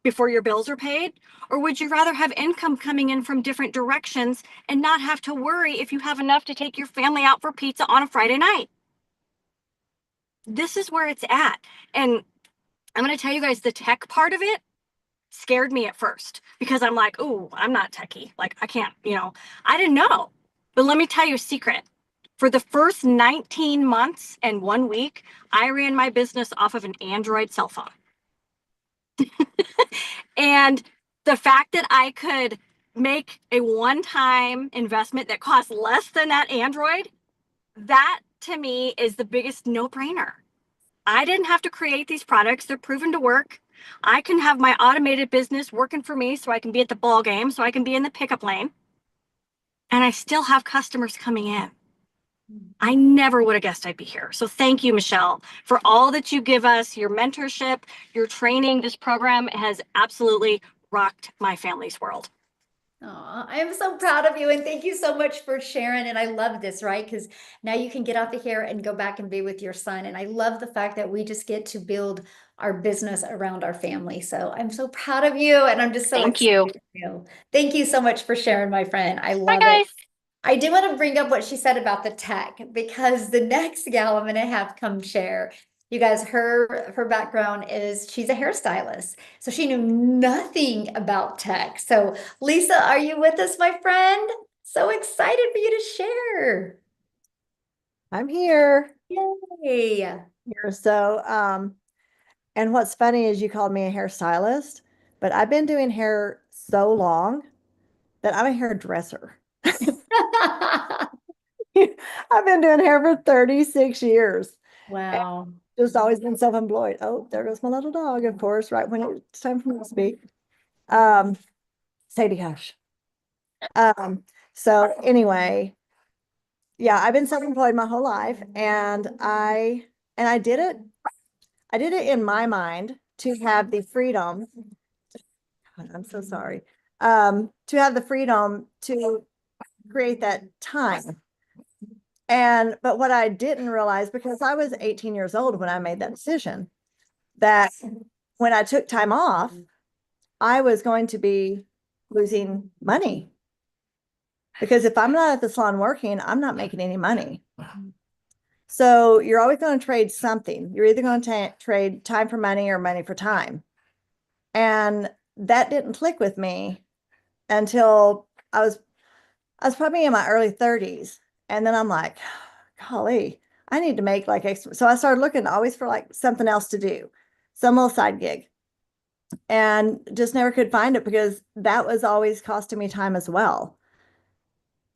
before your bills are paid? Or would you rather have income coming in from different directions and not have to worry if you have enough to take your family out for pizza on a Friday night? This is where it's at. And I'm going to tell you guys the tech part of it scared me at first because I'm like, oh, I'm not techie. Like I can't, I didn't know. But let me tell you a secret. For the first 19 months and 1 week, I ran my business off of an Android cell phone. And the fact that I could make a one-time investment that costs less than that Android, that to me is the biggest no-brainer. I didn't have to create these products. They're proven to work. I can have my automated business working for me so I can be at the ball game, so I can be in the pickup lane. And I still have customers coming in. I never would have guessed I'd be here. So thank you, Michelle, for all that you give us, your mentorship, your training. This program has absolutely rocked my family's world. Aw, I am so proud of you, and thank you so much for sharing. And I love this, right? Because now you can get off of here and go back and be with your son. And I love the fact that we just get to build our business around our family. So I'm so proud of you, and I'm just so Thank you. excited for you. Thank you so much for sharing, my friend. I Bye, love it. guys. I do want to bring up what she said about the tech, because the next gal I'm going to have come share, you guys, her background is she's a hairstylist. So she knew nothing about tech. So Lisa, are you with us, my friend? So excited for you to share. I'm here. Yay. Here. So, and what's funny is you called me a hairstylist, but I've been doing hair so long that I'm a hairdresser. I've been doing hair for 36 years. Wow. Just always been self-employed. Oh, there goes my little dog, of course, right when it's time for me to speak. Sadie, hush. So anyway, yeah, I've been self-employed my whole life, and I did it. I did it in my mind to have the freedom. God, I'm so sorry. To have the freedom to create that time. But what I didn't realize, because I was 18 years old when I made that decision, that when I took time off, I was going to be losing money. Because if I'm not at the salon working, I'm not making any money. So you're always going to trade something. You're either going to trade time for money or money for time. And that didn't click with me until I was probably in my early 30s. And then I'm like, golly, I need to make like extra. So I started looking always for like something else to do, some little side gig, and just never could find it because that was always costing me time as well.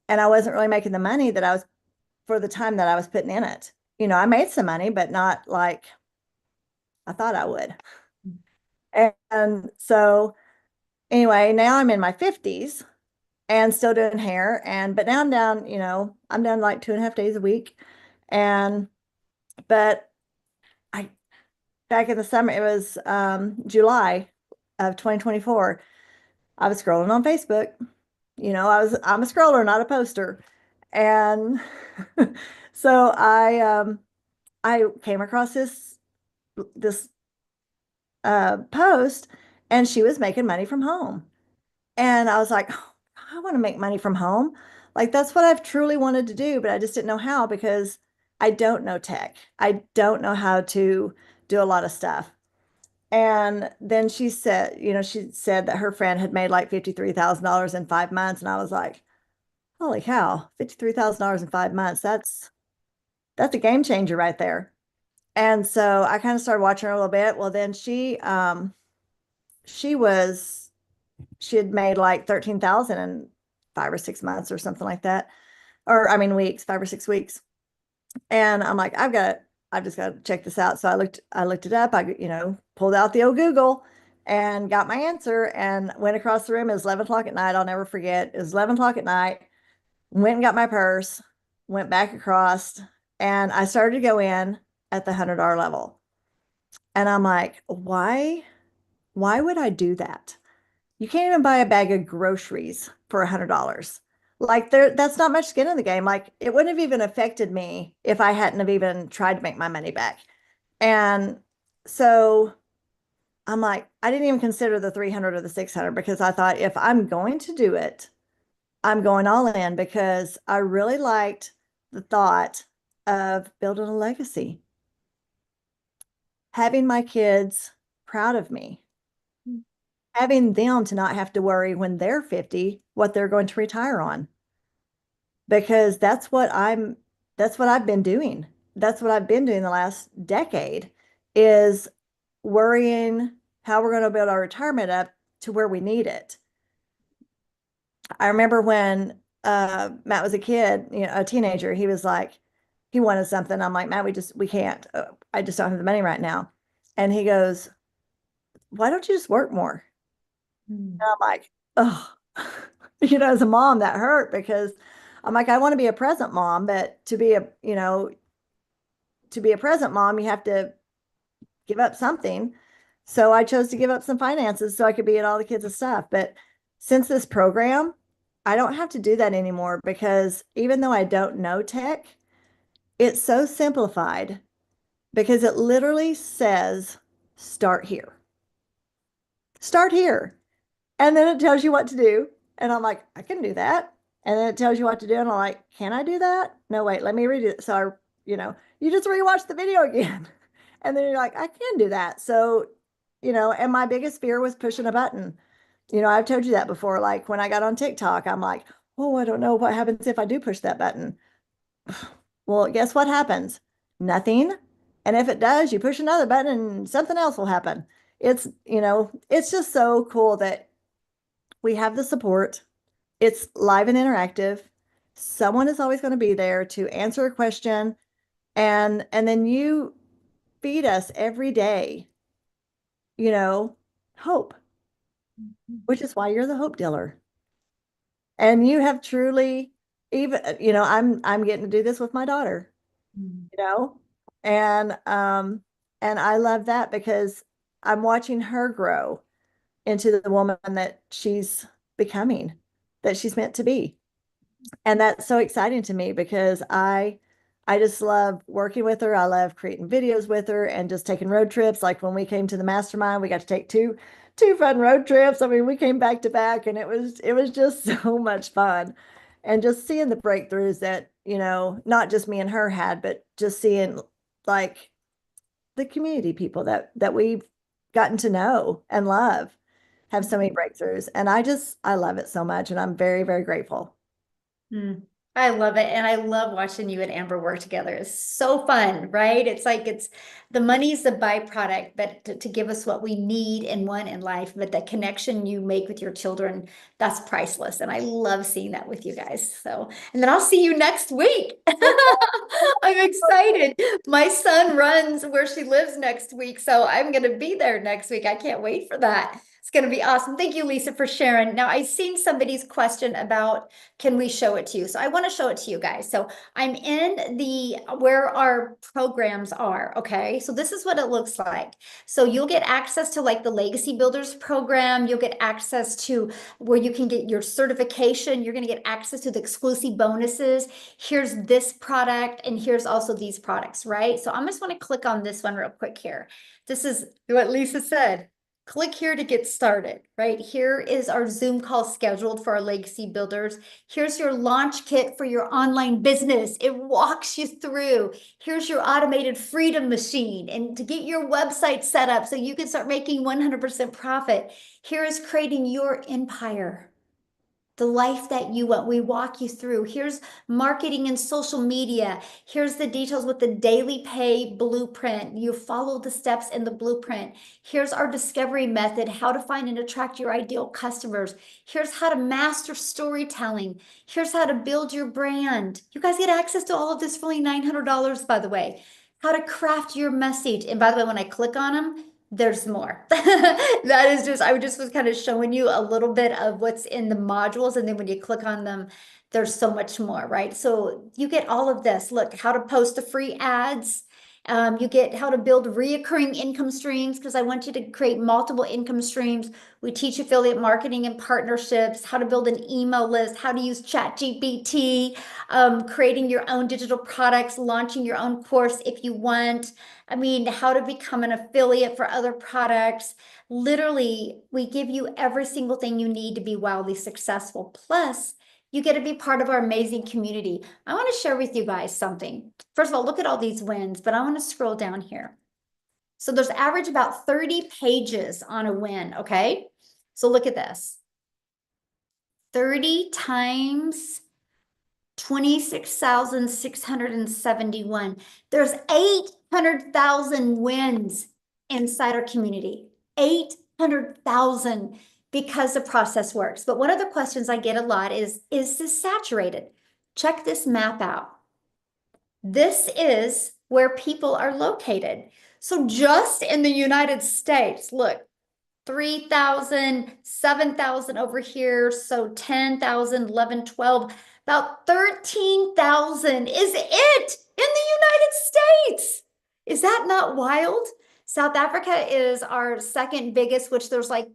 And I wasn't really making the money that I was for the time that I was putting in it. You know, I made some money, but not like I thought I would. And so anyway, now I'm in my 50s and still doing hair. But now I'm down, I'm down like 2.5 days a week. But back in the summer, it was July of 2024. I was scrolling on Facebook. I'm a scroller, not a poster. And so I came across this post, and she was making money from home. And I was like, oh, I want to make money from home. Like, that's what I've truly wanted to do, but I just didn't know how because I don't know tech. I don't know how to do a lot of stuff. And then she said that her friend had made like $53,000 in 5 months. And I was like, holy cow, $53,000 in 5 months. That's a game changer right there. And so I kind of started watching her a little bit. Well, then she had made like 13,000 in 5 or 6 months or something like that. Or I mean, weeks, 5 or 6 weeks. And I'm like, I've just got to check this out. So I looked it up. I, pulled out the old Google and got my answer and went across the room. It was 11 o'clock at night. I'll never forget. It was 11 o'clock at night. Went and got my purse, went back across, and I started to go in at the $100 level. And I'm like, why would I do that? You can't even buy a bag of groceries for $100. Like that's not much skin in the game. Like it wouldn't have even affected me if I hadn't have even tried to make my money back. And so I'm like, I didn't even consider the 300 or the 600 because I thought if I'm going to do it, I'm going all in because I really liked the thought of building a legacy. Having my kids proud of me. Having them to not have to worry when they're 50 what they're going to retire on. Because that's what I'm that's what I've been doing. That's what I've been doing the last decade is worrying how we're going to build our retirement up to where we need it. I remember when Matt was a kid, a teenager, he was like, he wanted something. I'm like, Matt, we can't. I just don't have the money right now. And he goes, why don't you just work more? And I'm like, oh, as a mom, that hurt because I'm like, I want to be a present mom, but to be a present mom, you have to give up something. So I chose to give up some finances so I could be at all the kids' stuff. But since this program, I don't have to do that anymore because even though I don't know tech, it's so simplified because it literally says, start here. Start here. And then it tells you what to do. And I'm like, I can do that. And then it tells you what to do. And I'm like, can I do that? No, wait, let me read it. So you just rewatch the video again. And then you're like, I can do that. So, and my biggest fear was pushing a button. I've told you that before. Like when I got on TikTok, I'm like, oh, I don't know what happens if I do push that button. Well, guess what happens? Nothing. And if it does, you push another button and something else will happen. It's just so cool that we have the support. It's live and interactive. Someone is always going to be there to answer a question. And then you feed us every day, hope, which is why you're the hope dealer. And you have truly even, I'm getting to do this with my daughter, and I love that because I'm watching her grow into the woman that she's becoming, that she's meant to be. And that's so exciting to me because I just love working with her. I love creating videos with her and just taking road trips. Like when we came to the mastermind, we got to take two fun road trips. I mean, we came back to back and it was just so much fun. And just seeing the breakthroughs that, not just me and her had, but just seeing like the community people that we've gotten to know and love have so many breakthroughs. And I love it so much. And I'm very, very grateful. I love it. And I love watching you and Amber work together. It's so fun, right? It's like the money's the byproduct, but to give us what we need and want in life, but the connection you make with your children, that's priceless. And I love seeing that with you guys. So, and then I'll see you next week. I'm excited. My son runs where she lives next week. So I'm going to be there next week. I can't wait for that. It's going to be awesome. Thank you, Lisa, for sharing. Now, I've seen somebody's question about, can we show it to you? So I want to show it to you guys. So I'm in where our programs are. Okay. So this is what it looks like. So you'll get access to like the Legacy Builders program. You'll get access to where you can get your certification. You're going to get access to the exclusive bonuses. Here's this product. And here's also these products, right? So I just want to click on this one real quick here. This is what Lisa said. Click here to get started, right? Here is our Zoom call scheduled for our Legacy Builders. Here's your launch kit for your online business. It walks you through. Here's your automated freedom machine and to get your website set up so you can start making 100% profit. Here is creating your empire. The life that you want, we walk you through. Here's marketing and social media. Here's the details with the daily pay blueprint. You follow the steps in the blueprint. Here's our discovery method, how to find and attract your ideal customers. Here's how to master storytelling. Here's how to build your brand. You guys get access to all of this for only $900, by the way. How to craft your message. And by the way, when I click on them, there's more. That is just, I just was kind of showing you a little bit of what's in the modules. And then when you click on them, there's so much more, right? So you get all of this. Look, how to post the free ads. You get how to build reoccurring income streams because I want you to create multiple income streams. We teach affiliate marketing and partnerships, how to build an email list, how to use ChatGPT, creating your own digital products, launching your own course if you want. I mean, how to become an affiliate for other products. Literally, we give you every single thing you need to be wildly successful. Plus, you get to be part of our amazing community. I want to share with you guys something. First of all, look at all these wins, but I want to scroll down here. So there's average about 30 pages on a win, okay? So look at this. 30 times 26,671. There's 800,000 wins inside our community. 800,000 because the process works. But one of the questions I get a lot is this saturated? Check this map out. This is where people are located. So just in the United States, look, 3,000, 7,000 over here. So 10,000, 11, 12, about 13,000 is it in the United States. Is that not wild? South Africa is our second biggest, which there's like a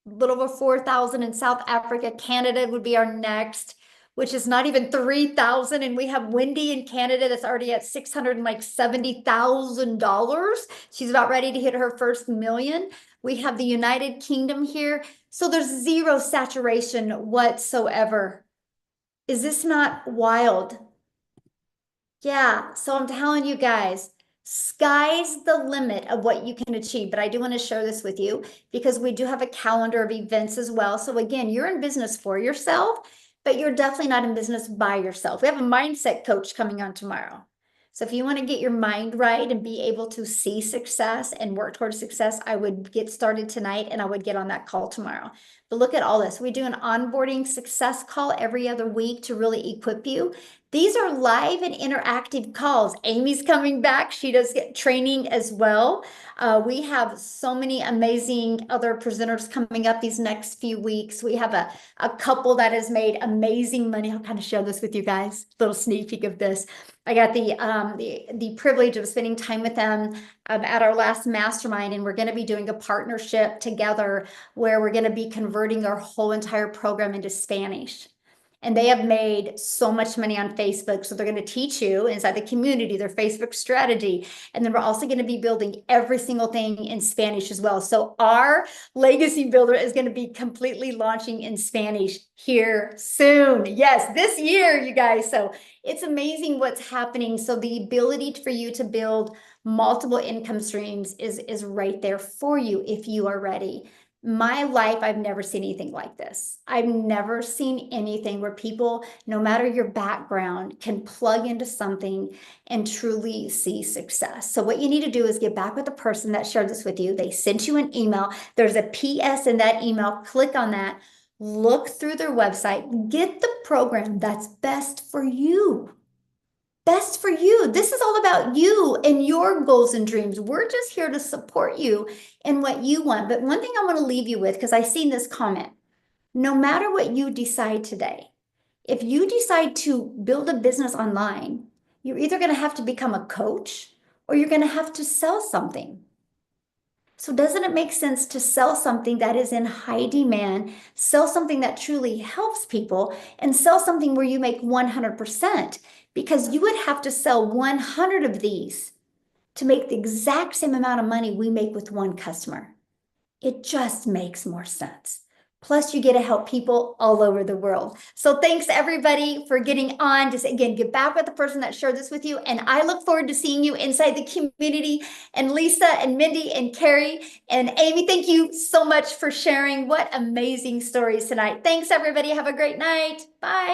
little over 4,000 in South Africa. Canada would be our next, which is not even 3,000. And we have Wendy in Canada that's already at $670,000. She's about ready to hit her first million. We have the United Kingdom here. So there's zero saturation whatsoever. Is this not wild? Yeah, so I'm telling you guys, sky's the limit of what you can achieve. But I do want to share this with you because we do have a calendar of events as well. So again, you're in business for yourself, but you're definitely not in business by yourself. We have a mindset coach coming on tomorrow. So if you want to get your mind right and be able to see success and work towards success, I would get started tonight and I would get on that call tomorrow. But look at all this. We do an onboarding success call every other week to really equip you. These are live and interactive calls. Amy's coming back. She does get training as well. We have so many amazing other presenters coming up these next few weeks. We have a couple that has made amazing money. I'll kind of share this with you guys. Little sneak peek of this. I got the privilege of spending time with them at our last mastermind, and we're going to be doing a partnership together where we're going to be converting our whole entire program into Spanish. And they have made so much money on Facebook. So they're going to teach you inside the community, their Facebook strategy. And then we're also going to be building every single thing in Spanish as well. So our Legacy Builder is going to be completely launching in Spanish here soon. Yes, this year, you guys. So it's amazing what's happening. So the ability for you to build multiple income streams is right there for you if you are ready. My life, I've never seen anything like this. I've never seen anything where people, no matter your background, can plug into something and truly see success. So what you need to do is get back with the person that shared this with you. They sent you an email. There's a PS in that email. Click on that. Look through their website. Get the program that's best for you. Best for you. This is all about you and your goals and dreams. We're just here to support you in what you want. But one thing I want to leave you with, because I've seen this comment, no matter what you decide today, if you decide to build a business online, you're either going to have to become a coach or you're going to have to sell something. So doesn't it make sense to sell something that is in high demand, sell something that truly helps people, and sell something where you make 100%? Because you would have to sell 100 of these to make the exact same amount of money we make with one customer. It just makes more sense. Plus, you get to help people all over the world. So thanks everybody for getting on. Just again, get back with the person that shared this with you. And I look forward to seeing you inside the community. And Lisa and Mindy and Carrie and Amy, thank you so much for sharing. What amazing stories tonight. Thanks everybody. Have a great night. Bye.